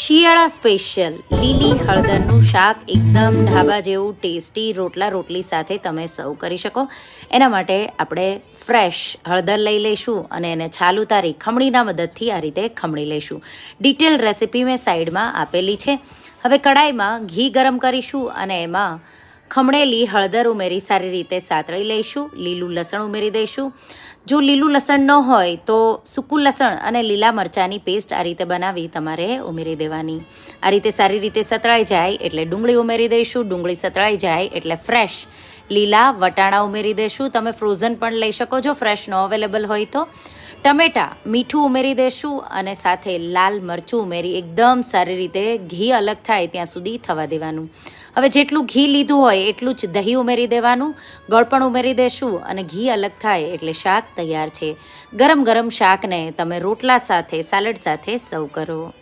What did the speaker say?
શિયાળા સ્પેશિયલ લીલી હળદરનું શાક એકદમ ઢાબા જેવું ટેસ્ટી રોટલી સાથે તમે સર્વ કરી શકો. એના માટે આપણે ફ્રેશ હળદર લઈ લઈશું અને એને છાલ ઉતારી ખમણીના મદદથી આ રીતે ખમણી લઈશું. ડિટેલ રેસીપી મેં સાઈડમાં આપેલી છે. હવે કડાઈમાં ઘી ગરમ કરીશું અને એમાં ખમણેલી હળદર ઉમેરી સારી રીતે સાતળી લઈશું. લીલું લસણ ઉમેરી દઈશું. જો લીલું લસણ ન હોય તો સૂકું લસણ અને લીલા મરચાંની પેસ્ટ આ રીતે બનાવી તમારે ઉમેરી દેવાની. આ રીતે સારી રીતે સતળાઈ જાય એટલે ડુંગળી ઉમેરી દઈશું. ડુંગળી સતળાઈ જાય એટલે ફ્રેશ લીલા વટાણા ઉમેરી દઈશું. તમે ફ્રોઝન પણ લઈ શકો છો, ફ્રેશ ન અવેલેબલ હોય તો. ટમેટાં, મીઠું ઉમેરી દઈશું અને સાથે લાલ મરચું ઉમેરી એકદમ સારી રીતે ઘી અલગ થાય ત્યાં સુધી થવા દેવાનું. હવે જેટલું ઘી લીધું હોય એટલું જ દહીં ઉમેરી દેવાનું. ગોળ પણ ઉમેરી દઈશું અને ઘી અલગ થાય એટલે શાક તૈયાર છે. ગરમ ગરમ શાકને તમે રોટલા સાથે, સાલડ સાથે સર્વ કરો.